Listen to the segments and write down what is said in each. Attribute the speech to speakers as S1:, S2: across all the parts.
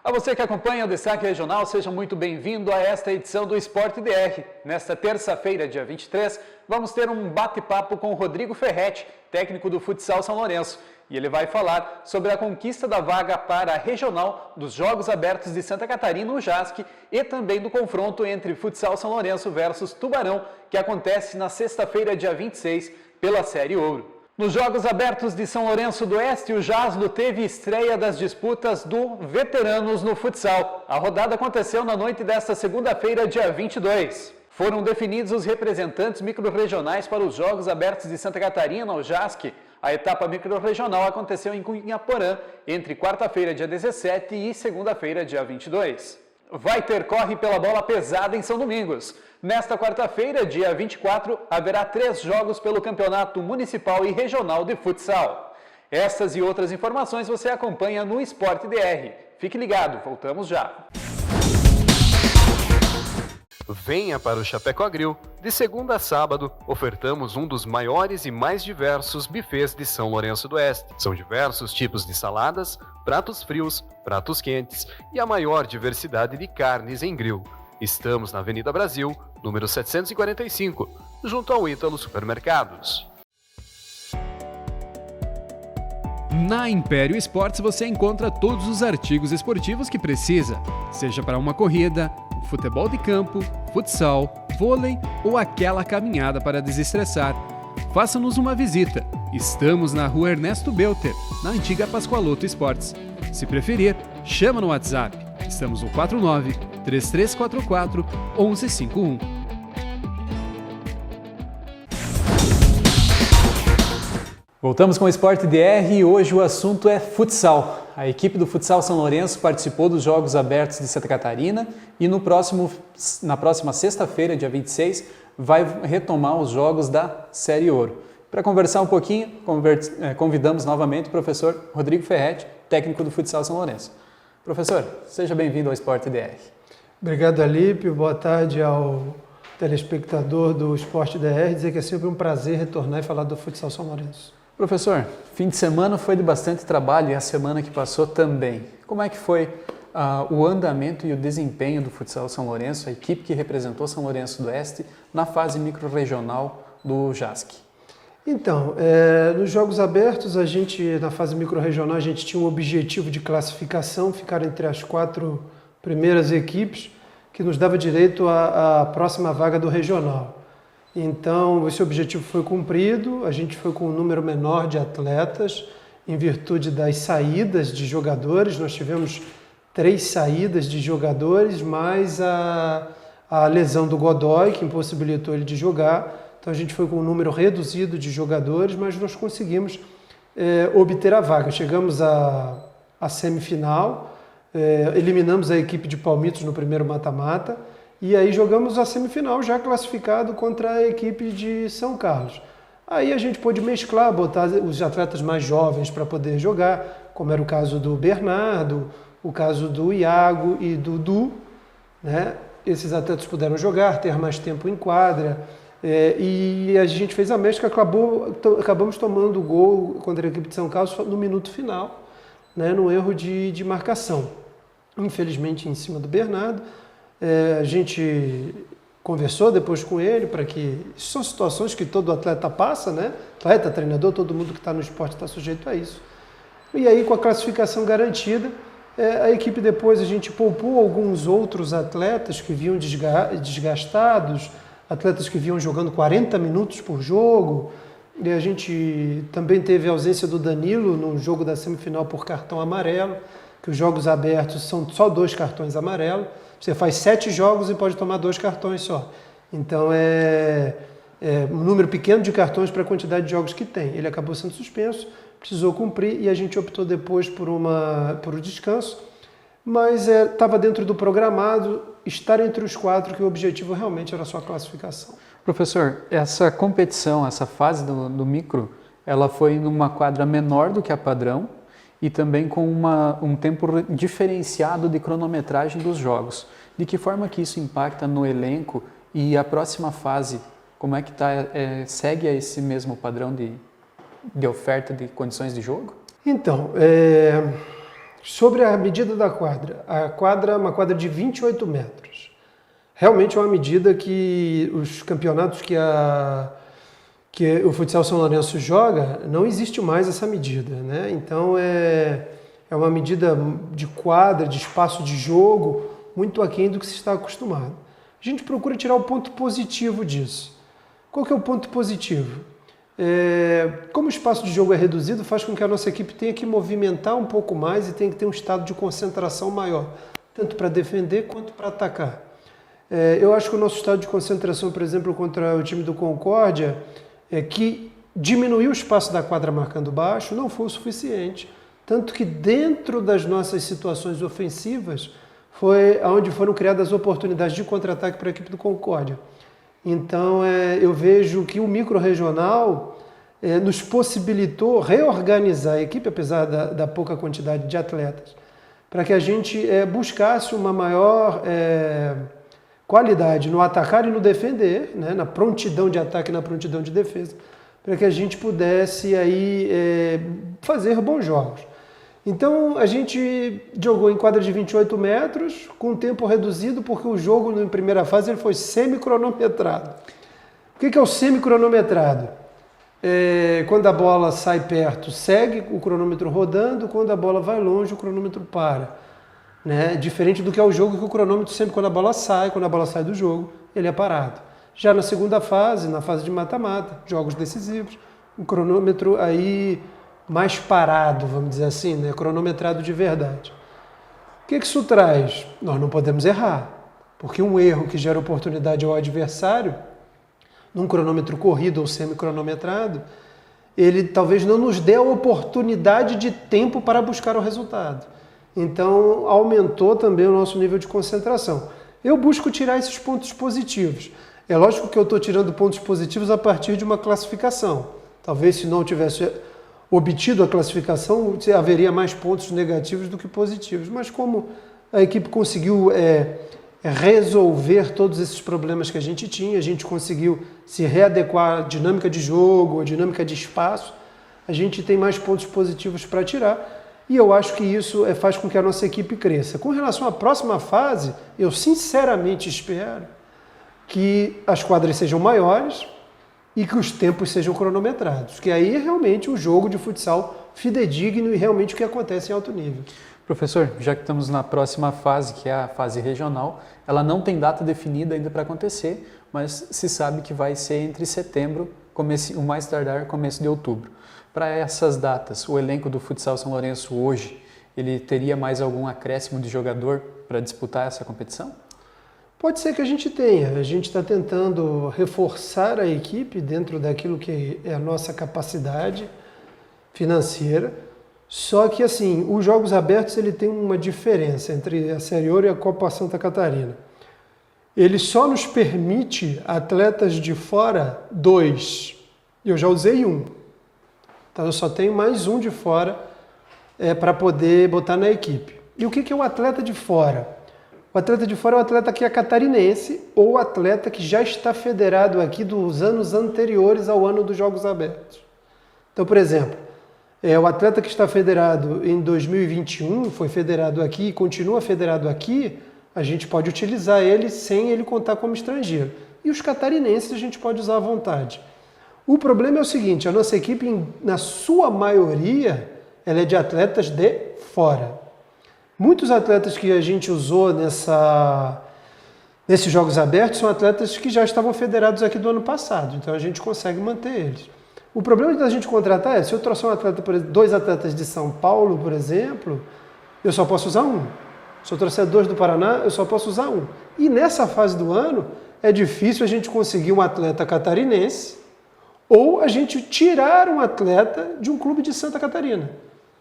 S1: A você que acompanha o Destaque Regional, seja muito bem-vindo a esta edição do Esporte DR. Nesta terça-feira, dia 23, vamos ter um bate-papo com o Rodrigo Ferretti, técnico do Futsal São Lourenço. E ele vai falar sobre a conquista da vaga para a Regional dos Jogos Abertos de Santa Catarina, o JASC, e também do confronto entre Futsal São Lourenço versus Tubarão, que acontece na sexta-feira, dia 26, pela Série Ouro. Nos Jogos Abertos de São Lourenço do Oeste, o JASLO teve estreia das disputas do Veteranos no Futsal. A rodada aconteceu na noite desta segunda-feira, dia 22. Foram definidos os representantes microrregionais para os Jogos Abertos de Santa Catarina, o JASC. A etapa microrregional aconteceu em Cunhaporã, entre quarta-feira, dia 17 e segunda-feira, dia 22. Vai ter corre pela bola pesada em São Domingos. Nesta quarta-feira, dia 24, haverá 3 jogos pelo Campeonato Municipal e Regional de Futsal. Estas e outras informações você acompanha no Esporte DR. Fique ligado, voltamos já.
S2: Venha para o Chapecó Grill. De segunda a sábado, ofertamos um dos maiores e mais diversos buffets de São Lourenço do Oeste. São diversos tipos de saladas, pratos frios, pratos quentes e a maior diversidade de carnes em grill. Estamos na Avenida Brasil, número 745, junto ao Ítalo Supermercados.
S3: Na Império Esportes você encontra todos os artigos esportivos que precisa, seja para uma corrida, futebol de campo, futsal, vôlei ou aquela caminhada para desestressar. Faça-nos uma visita. Estamos na Rua Ernesto Belter, na antiga Pascoaloto Esportes. Se preferir, chama no WhatsApp. Estamos no 49-3344-1151.
S1: Voltamos com o Esporte DR e hoje o assunto é futsal. A equipe do Futsal São Lourenço participou dos Jogos Abertos de Santa Catarina e na próxima sexta-feira, dia 26, vai retomar os jogos da Série Ouro. Para conversar um pouquinho, convidamos novamente o professor Rodrigo Ferretti, técnico do Futsal São Lourenço. Professor, seja bem-vindo ao Esporte DR.
S4: Obrigado, Alípio. Boa tarde ao telespectador do Esporte DR. Dizer que é sempre um prazer retornar e falar do Futsal São Lourenço.
S1: Professor, fim de semana foi de bastante trabalho e a semana que passou também. Como é que foi o andamento e o desempenho do Futsal São Lourenço, a equipe que representou São Lourenço do Oeste na fase microrregional do JASC?
S4: Então, nos Jogos Abertos, na fase microrregional, a gente tinha um objetivo de classificação, ficar entre as 4 primeiras equipes, que nos dava direito à próxima vaga do regional. Então, esse objetivo foi cumprido, a gente foi com um número menor de atletas, em virtude das saídas de jogadores. Nós tivemos 3 saídas de jogadores, mais a lesão do Godoy, que impossibilitou ele de jogar. Então, a gente foi com um número reduzido de jogadores, mas nós conseguimos obter a vaga. Chegamos à semifinal, eliminamos a equipe de Palmitos no primeiro mata-mata, e aí jogamos a semifinal já classificado contra a equipe de São Carlos. Aí a gente pôde mesclar, botar os atletas mais jovens para poder jogar, como era o caso do Bernardo, o caso do Iago e do Du, né? Esses atletas puderam jogar, ter mais tempo em quadra, e a gente fez a mescla, acabamos tomando o gol contra a equipe de São Carlos no minuto final, né? No erro de marcação. Infelizmente em cima do Bernardo. A gente conversou depois com ele para que... São situações que todo atleta passa, né? Atleta, treinador, todo mundo que está no esporte está sujeito a isso. E aí, com a classificação garantida, a equipe depois, a gente poupou alguns outros atletas que vinham desgastados, atletas que vinham jogando 40 minutos por jogo. E a gente também teve a ausência do Danilo no jogo da semifinal por cartão amarelo, que os Jogos Abertos são só 2 cartões amarelos. Você faz 7 jogos e pode tomar 2 cartões só. Então é um número pequeno de cartões para a quantidade de jogos que tem. Ele acabou sendo suspenso, precisou cumprir e a gente optou depois por o descanso. Mas estava dentro do programado estar entre os 4, que o objetivo realmente era só a classificação.
S1: Professor, essa competição, essa fase do micro, ela foi numa quadra menor do que a padrão e também com um tempo diferenciado de cronometragem dos jogos. De que forma que isso impacta no elenco e a próxima fase, como é que segue esse mesmo padrão de oferta de condições de jogo?
S4: Então, Sobre a medida da quadra. A quadra é uma quadra de 28 metros. Realmente é uma medida que os campeonatos que o Futsal São Lourenço joga, não existe mais essa medida, né? Então é uma medida de quadra, de espaço de jogo, muito aquém do que se está acostumado. A gente procura tirar o ponto positivo disso. Qual que é o ponto positivo? Como o espaço de jogo é reduzido, faz com que a nossa equipe tenha que movimentar um pouco mais e tenha que ter um estado de concentração maior, tanto para defender quanto para atacar. Eu acho que o nosso estado de concentração, por exemplo, contra o time do Concórdia, que diminuiu o espaço da quadra marcando baixo, não foi o suficiente. Tanto que dentro das nossas situações ofensivas foi onde foram criadas oportunidades de contra-ataque para a equipe do Concórdia. Então eu vejo que o micro-regional nos possibilitou reorganizar a equipe, apesar da pouca quantidade de atletas, para que a gente buscasse uma maior qualidade no atacar e no defender, né, na prontidão de ataque e na prontidão de defesa, para que a gente pudesse aí fazer bons jogos. Então a gente jogou em quadra de 28 metros, com tempo reduzido, porque o jogo na primeira fase ele foi semi-cronometrado. O que é o semi-cronometrado? Quando a bola sai perto, segue o cronômetro rodando, quando a bola vai longe, o cronômetro para. Né? Diferente do que é o jogo, que o cronômetro sempre, quando a bola sai do jogo, ele é parado. Já na segunda fase, na fase de mata-mata, jogos decisivos, o cronômetro aí mais parado, vamos dizer assim, né? Cronometrado de verdade. O que isso traz? Nós não podemos errar, porque um erro que gera oportunidade ao adversário, num cronômetro corrido ou semi-cronometrado, ele talvez não nos dê a oportunidade de tempo para buscar o resultado. Então, aumentou também o nosso nível de concentração. Eu busco tirar esses pontos positivos. É lógico que eu estou tirando pontos positivos a partir de uma classificação. Talvez se não tivesse obtido a classificação, haveria mais pontos negativos do que positivos. Mas como a equipe conseguiu resolver todos esses problemas que a gente conseguiu se readequar à dinâmica de jogo, à dinâmica de espaço, a gente tem mais pontos positivos para tirar. E eu acho que isso faz com que a nossa equipe cresça. Com relação à próxima fase, eu sinceramente espero que as quadras sejam maiores e que os tempos sejam cronometrados, que aí é realmente um jogo de futsal fidedigno e realmente o que acontece em alto nível.
S1: Professor, já que estamos na próxima fase, que é a fase regional, ela não tem data definida ainda para acontecer, mas se sabe que vai ser entre setembro, o mais tardar, começo de outubro. Para essas datas, o elenco do Futsal São Lourenço hoje, ele teria mais algum acréscimo de jogador para disputar essa competição?
S4: Pode ser que a gente tenha. A gente está tentando reforçar a equipe dentro daquilo que é a nossa capacidade financeira. Só que, assim, os Jogos Abertos ele tem uma diferença entre a Série Ouro e a Copa Santa Catarina. Ele só nos permite atletas de fora 2. Eu já usei 1. Então eu só tenho mais um de fora para poder botar na equipe. E o que é o atleta de fora? O atleta de fora é o atleta que é catarinense ou o atleta que já está federado aqui dos anos anteriores ao ano dos Jogos Abertos. Então, por exemplo, o atleta que está federado em 2021, foi federado aqui e continua federado aqui, a gente pode utilizar ele sem ele contar como estrangeiro. E os catarinenses a gente pode usar à vontade. O problema é o seguinte, a nossa equipe, na sua maioria, ela é de atletas de fora. Muitos atletas que a gente usou nesses Jogos Abertos são atletas que já estavam federados aqui do ano passado, então a gente consegue manter eles. O problema da gente contratar se eu trouxer um atleta, por exemplo, 2 atletas de São Paulo, por exemplo, eu só posso usar 1. Se eu trouxer 2 do Paraná, eu só posso usar 1. E nessa fase do ano, é difícil a gente conseguir um atleta catarinense ou a gente tirar um atleta de um clube de Santa Catarina.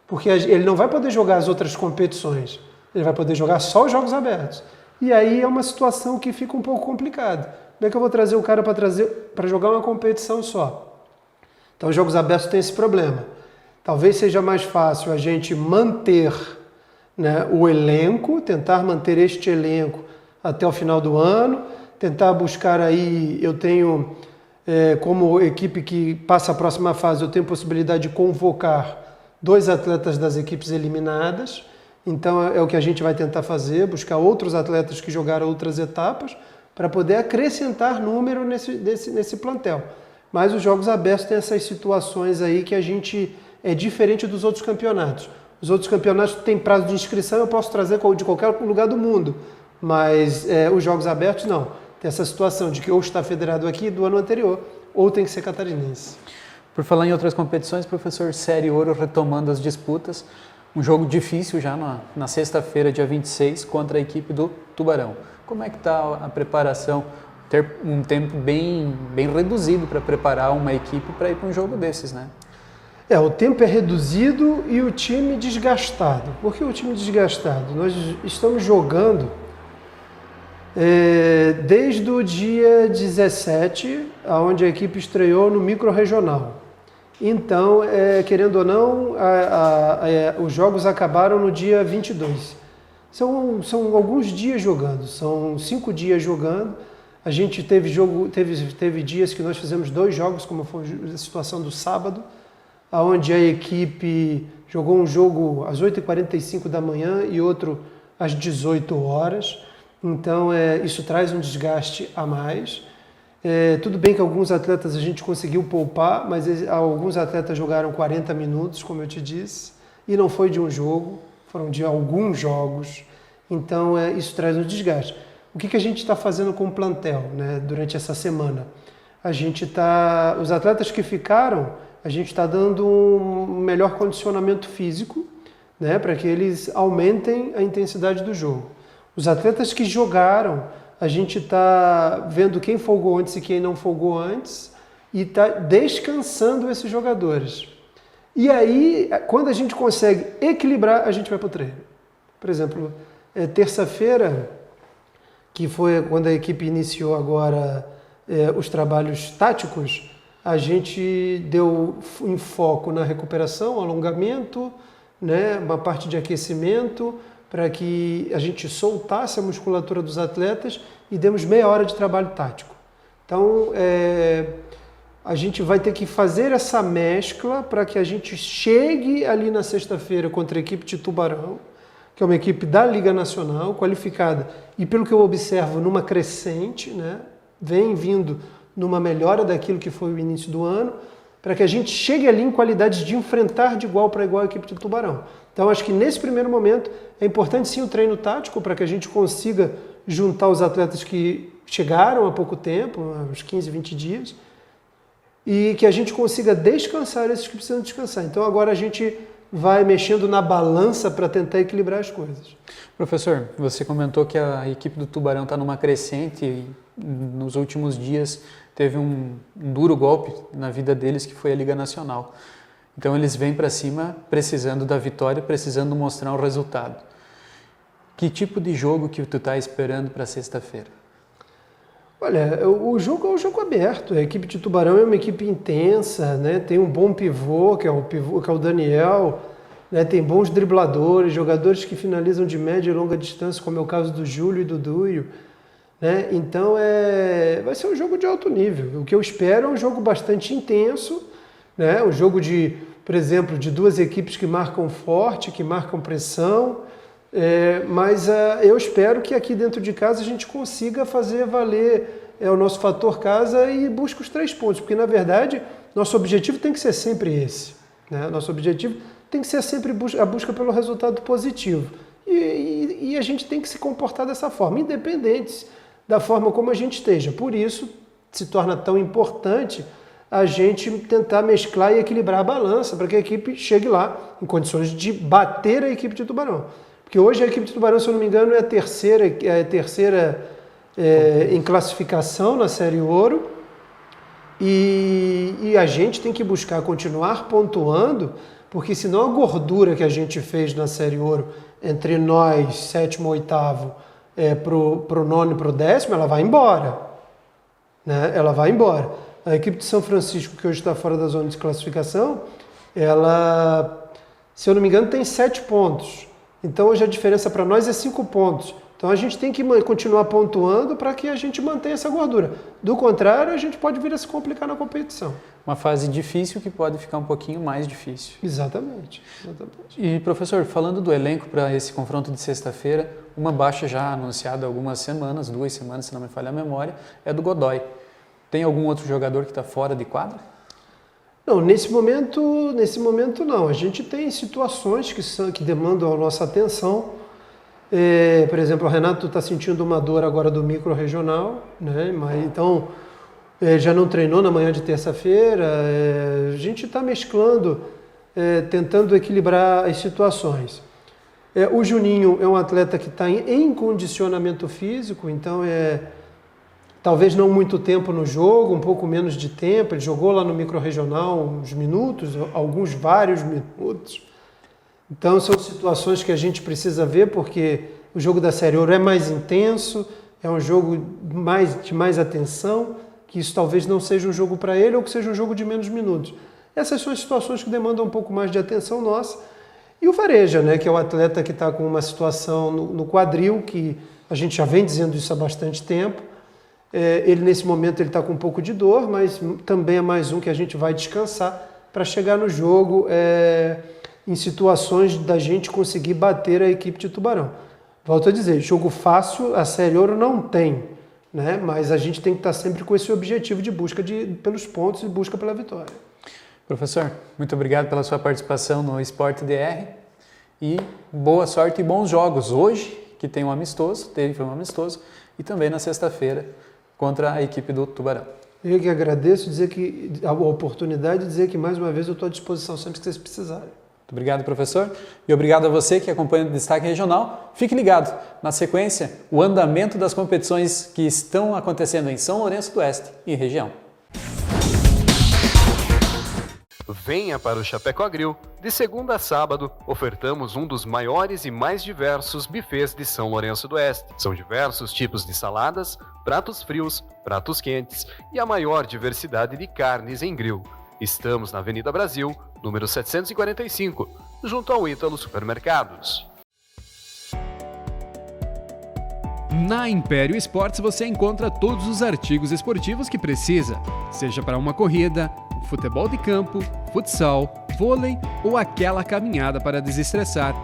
S4: Porque ele não vai poder jogar as outras competições, ele vai poder jogar só os Jogos Abertos. E aí é uma situação que fica um pouco complicada. Como é que eu vou trazer o cara para jogar uma competição só? Então os Jogos Abertos têm esse problema. Talvez seja mais fácil a gente manter, né, o elenco, tentar manter este elenco até o final do ano, tentar buscar aí, eu tenho, como equipe que passa a próxima fase, eu tenho possibilidade de convocar 2 atletas das equipes eliminadas Então é o que a gente vai tentar fazer, buscar outros atletas que jogaram outras etapas para poder acrescentar número nesse plantel. Mas os Jogos Abertos têm essas situações aí que a gente é diferente dos outros campeonatos. Os outros campeonatos têm prazo de inscrição, eu posso trazer de qualquer lugar do mundo, mas os Jogos Abertos não. Tem essa situação de que ou está federado aqui do ano anterior, ou tem que ser catarinense.
S1: Por falar em outras competições, professor, Série Ouro retomando as disputas, um jogo difícil já na sexta-feira, dia 26, contra a equipe do Tubarão. Como é que está a preparação? Ter um tempo bem reduzido para preparar uma equipe para ir para um jogo desses, né?
S4: O tempo é reduzido e o time desgastado. Por que o time desgastado? Nós estamos jogando desde o dia 17, onde a equipe estreou no micro-regional. Então, querendo ou não, os jogos acabaram no dia 22. São alguns dias jogando, são 5 dias jogando. A gente teve dias que nós fizemos 2 jogos, como foi a situação do sábado, onde a equipe jogou um jogo às 8h45 da manhã e outro às 18 horas. Então, isso traz um desgaste a mais. Tudo bem que alguns atletas a gente conseguiu poupar, mas alguns atletas jogaram 40 minutos, como eu te disse, e não foi de um jogo, foram de alguns jogos. Então, isso traz um desgaste. O que a gente está fazendo com o plantel, né, durante essa semana? Os atletas que ficaram, a gente está dando um melhor condicionamento físico, né, para que eles aumentem a intensidade do jogo. Os atletas que jogaram, a gente está vendo quem folgou antes e quem não folgou antes e está descansando esses jogadores. E aí, quando a gente consegue equilibrar, a gente vai para o treino. Por exemplo, terça-feira, que foi quando a equipe iniciou agora os trabalhos táticos, a gente deu um foco na recuperação, alongamento, né, uma parte de aquecimento, para que a gente soltasse a musculatura dos atletas e demos meia hora de trabalho tático. Então, a gente vai ter que fazer essa mescla para que a gente chegue ali na sexta-feira contra a equipe de Tubarão, que é uma equipe da Liga Nacional, qualificada, e pelo que eu observo, numa crescente, né, vem vindo numa melhora daquilo que foi o início do ano, para que a gente chegue ali em qualidade de enfrentar de igual para igual a equipe de Tubarão. Então, acho que nesse primeiro momento é importante sim o treino tático para que a gente consiga juntar os atletas que chegaram há pouco tempo, uns 15, 20 dias, e que a gente consiga descansar esses que precisam descansar. Então, agora a gente vai mexendo na balança para tentar equilibrar as coisas.
S1: Professor, você comentou que a equipe do Tubarão está numa crescente e nos últimos dias teve um duro golpe na vida deles, que foi a Liga Nacional. Então eles vêm para cima precisando da vitória, precisando mostrar um resultado. Que tipo de jogo que tu está esperando para sexta-feira?
S4: Olha, o jogo é um jogo aberto. A equipe de Tubarão é uma equipe intensa, né? Tem um bom pivô, que é o Daniel, né? Tem bons dribladores, jogadores que finalizam de média e longa distância, como é o caso do Júlio e do Duio, né? Então vai ser um jogo de alto nível. O que eu espero é um jogo bastante intenso, né? Um jogo por exemplo, de 2 equipes que marcam forte, que marcam pressão, mas eu espero que aqui dentro de casa a gente consiga fazer valer o nosso fator casa e busque os 3 pontos, porque na verdade nosso objetivo tem que ser sempre esse, né? Nosso objetivo tem que ser sempre a busca pelo resultado positivo e a gente tem que se comportar dessa forma, independente da forma como a gente esteja. Por isso se torna tão importante a gente tentar mesclar e equilibrar a balança para que a equipe chegue lá em condições de bater a equipe de Tubarão. Porque hoje a equipe de Tubarão, se eu não me engano, é a terceira em classificação na Série Ouro e a gente tem que buscar continuar pontuando, porque senão a gordura que a gente fez na Série Ouro entre nós, 7º, 8º, pro 9º e pro 10º, ela vai embora, né? Ela vai embora. A equipe de São Francisco, que hoje está fora da zona de classificação, ela, se eu não me engano, tem 7 pontos. Então hoje a diferença para nós é 5 pontos. Então a gente tem que continuar pontuando para que a gente mantenha essa gordura. Do contrário, a gente pode vir a se complicar na competição.
S1: Uma fase difícil que pode ficar um pouquinho mais difícil.
S4: Exatamente.
S1: E professor, falando do elenco para esse confronto de sexta-feira, uma baixa já anunciada há algumas semanas, 2 semanas se não me falha a memória, é do Godoy. Tem algum outro jogador que está fora de quadra?
S4: Não, nesse momento não. A gente tem situações que demandam a nossa atenção. Por exemplo, o Renato está sentindo uma dor agora do micro-regional, né? Então já não treinou na manhã de terça-feira. A gente está mesclando, tentando equilibrar as situações. O Juninho é um atleta que está em condicionamento físico, então talvez não muito tempo no jogo, um pouco menos de tempo. Ele jogou lá no micro-regional uns minutos, vários minutos. Então são situações que a gente precisa ver, porque o jogo da Série Ouro é mais intenso, é um jogo de mais atenção, que isso talvez não seja um jogo para ele ou que seja um jogo de menos minutos. Essas são as situações que demandam um pouco mais de atenção nossa. E o Vareja, né, que é o atleta que está com uma situação no quadril, que a gente já vem dizendo isso há bastante tempo. Ele nesse momento ele está com um pouco de dor, mas também é mais um que a gente vai descansar para chegar no jogo em situações da gente conseguir bater a equipe de Tubarão. Volto a dizer, jogo fácil a Série Ouro não tem, né? Mas a gente tem que estar sempre com esse objetivo de busca pelos pontos e busca pela vitória.
S1: Professor, muito obrigado pela sua participação no Esporte DR e boa sorte e bons jogos hoje, que tem um amistoso, foi um amistoso, e também na sexta-feira contra a equipe do Tubarão.
S4: Eu que agradeço a oportunidade de dizer que mais uma vez eu estou à disposição sempre que vocês precisarem.
S1: Muito obrigado, professor. E obrigado a você que acompanha o Destaque Regional. Fique ligado. Na sequência, o andamento das competições que estão acontecendo em São Lourenço do Oeste e região.
S2: Venha para o Chapecó Grill. De segunda a sábado, ofertamos um dos maiores e mais diversos buffets de São Lourenço do Oeste. São diversos tipos de saladas, pratos frios, pratos quentes e a maior diversidade de carnes em grill. Estamos na Avenida Brasil, número 745, junto ao Ítalo Supermercados.
S3: Na Império Esportes você encontra todos os artigos esportivos que precisa, seja para uma corrida, futebol de campo, futsal, vôlei ou aquela caminhada para desestressar.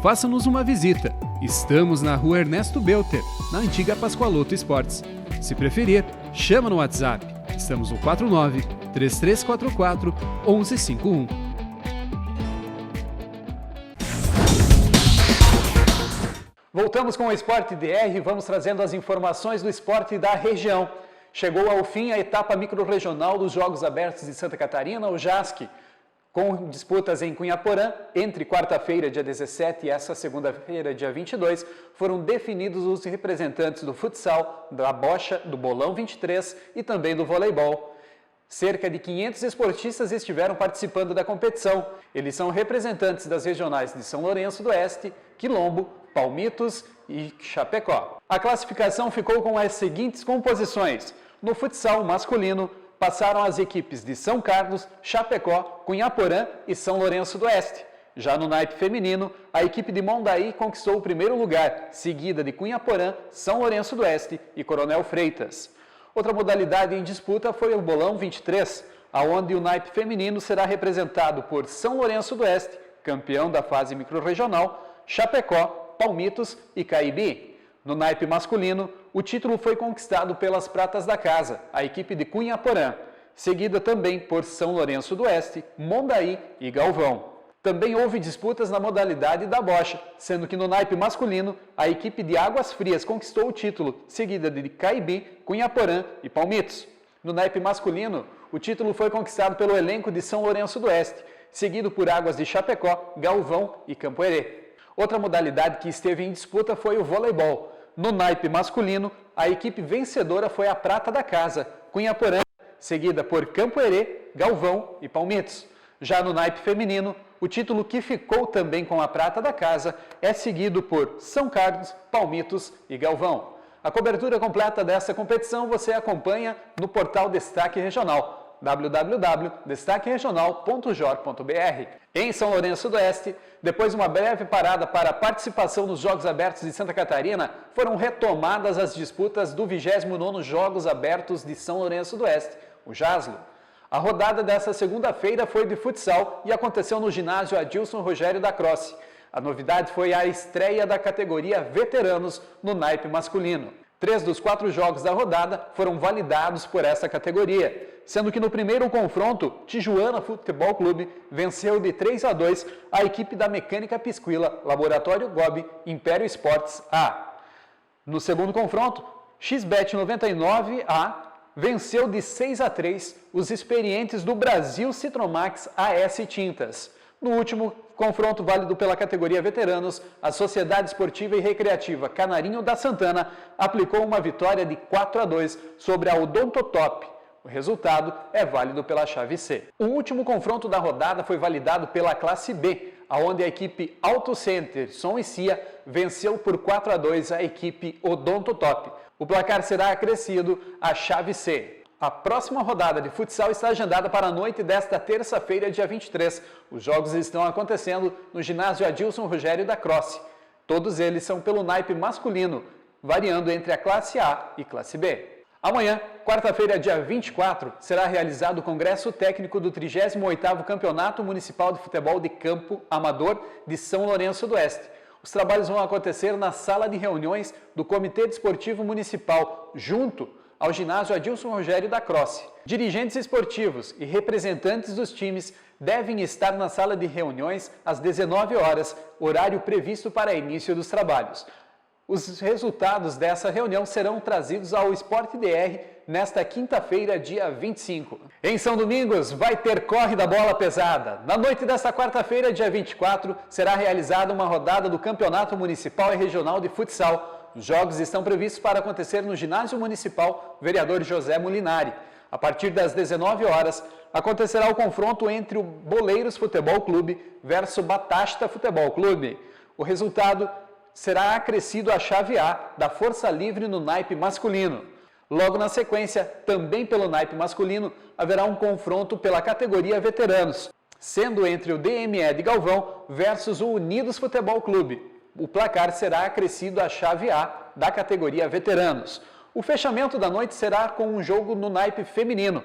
S3: Faça-nos uma visita. Estamos na Rua Ernesto Belter, na antiga Pascoaloto Esportes. Se preferir, chama no WhatsApp. Estamos no 49-3344-1151.
S1: Voltamos com o Esporte DR e vamos trazendo as informações do esporte da região. Chegou ao fim a etapa microrregional dos Jogos Abertos de Santa Catarina, o JASC, com disputas em Cunhaporã, entre quarta-feira, dia 17, e essa segunda-feira, dia 22, foram definidos os representantes do futsal, da bocha, do bolão 23 e também do voleibol. Cerca de 500 esportistas estiveram participando da competição. Eles são representantes das regionais de São Lourenço do Oeste, Quilombo, Palmitos e Chapecó. A classificação ficou com as seguintes composições. No futsal masculino, passaram as equipes de São Carlos, Chapecó, Cunhaporã e São Lourenço do Oeste. Já no naipe feminino, a equipe de Mondaí conquistou o primeiro lugar, seguida de Cunhaporã, São Lourenço do Oeste e Coronel Freitas. Outra modalidade em disputa foi o bolão 23, aonde o naipe feminino será representado por São Lourenço do Oeste, campeão da fase microrregional, Chapecó, Palmitos e Caibi. No naipe masculino, o título foi conquistado pelas Pratas da Casa, a equipe de Cunhaporã, seguida também por São Lourenço do Oeste, Mondaí e Galvão. Também houve disputas na modalidade da bocha, sendo que no naipe masculino, a equipe de Águas Frias conquistou o título, seguida de Caibi, Cunhaporã e Palmitos. No naipe masculino, o título foi conquistado pelo elenco de São Lourenço do Oeste, seguido por Águas de Chapecó, Galvão e Campo Herê. Outra modalidade que esteve em disputa foi o voleibol. No naipe masculino, a equipe vencedora foi a Prata da Casa, Cunhaporã, seguida por Campo Herê, Galvão e Palmitos. Já no naipe feminino, o título que ficou também com a Prata da Casa é seguido por São Carlos, Palmitos e Galvão. A cobertura completa dessa competição você acompanha no portal Destaque Regional. www.destaqueregional.jor.br. Em São Lourenço do Oeste, depois de uma breve parada para a participação nos Jogos Abertos de Santa Catarina, foram retomadas as disputas do 29º Jogos Abertos de São Lourenço do Oeste, o JASLO. A rodada dessa segunda-feira foi de futsal e aconteceu no ginásio Adilson Rogério da Croce. A novidade foi a estreia da categoria Veteranos no naipe masculino. 3 dos 4 jogos da rodada foram validados por essa categoria, sendo que no primeiro confronto, Tijuana Futebol Clube venceu de 3-2 a equipe da Mecânica Pisquila, Laboratório Gobi, Império Esportes A. No segundo confronto, XBET 99A venceu de 6-3 os experientes do Brasil Citromax AS Tintas. No último confronto válido pela categoria Veteranos, a Sociedade Esportiva e Recreativa Canarinho da Santana aplicou uma vitória de 4-2 sobre a Odontotop. O resultado é válido pela chave C. O último confronto da rodada foi validado pela classe B, onde a equipe Auto Center Som e Cia venceu por 4-2 a equipe Odontotop. O placar será acrescido à chave C. A próxima rodada de futsal está agendada para a noite desta terça-feira, dia 23. Os jogos estão acontecendo no ginásio Adilson Rogério da Croce. Todos eles são pelo naipe masculino, variando entre a classe A e classe B. Amanhã, quarta-feira, dia 24, será realizado o Congresso Técnico do 38º Campeonato Municipal de Futebol de Campo Amador de São Lourenço do Oeste. Os trabalhos vão acontecer na sala de reuniões do Comitê Desportivo Municipal, junto ao ginásio Adilson Rogério da Croce. Dirigentes esportivos e representantes dos times devem estar na sala de reuniões às 19 horas, horário previsto para início dos trabalhos. Os resultados dessa reunião serão trazidos ao Sport DR nesta quinta-feira, dia 25. Em São Domingos, vai ter corre da bola pesada. Na noite desta quarta-feira, dia 24, será realizada uma rodada do Campeonato Municipal e Regional de Futsal. Os jogos estão previstos para acontecer no Ginásio Municipal Vereador José Molinari. A partir das 19 horas, acontecerá o confronto entre o Boleiros Futebol Clube versus Batasta Futebol Clube. O resultado será acrescido à chave A da Força Livre no naipe masculino. Logo na sequência, também pelo naipe masculino, haverá um confronto pela categoria Veteranos, sendo entre o DME de Galvão versus o Unidos Futebol Clube. O placar será acrescido à chave A da categoria Veteranos. O fechamento da noite será com um jogo no naipe feminino,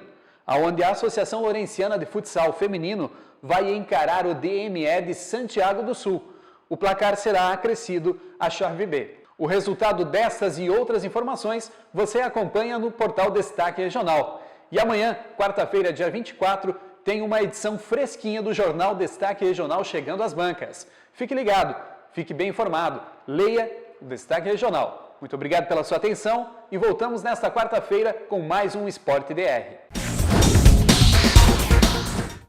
S1: onde a Associação Lourenciana de Futsal Feminino vai encarar o DME de Santiago do Sul. O placar será acrescido à chave B. O resultado destas e outras informações você acompanha no portal Destaque Regional. E amanhã, quarta-feira, dia 24, tem uma edição fresquinha do Jornal Destaque Regional chegando às bancas. Fique ligado, fique bem informado, leia o Destaque Regional. Muito obrigado pela sua atenção e voltamos nesta quarta-feira com mais um Sport DR.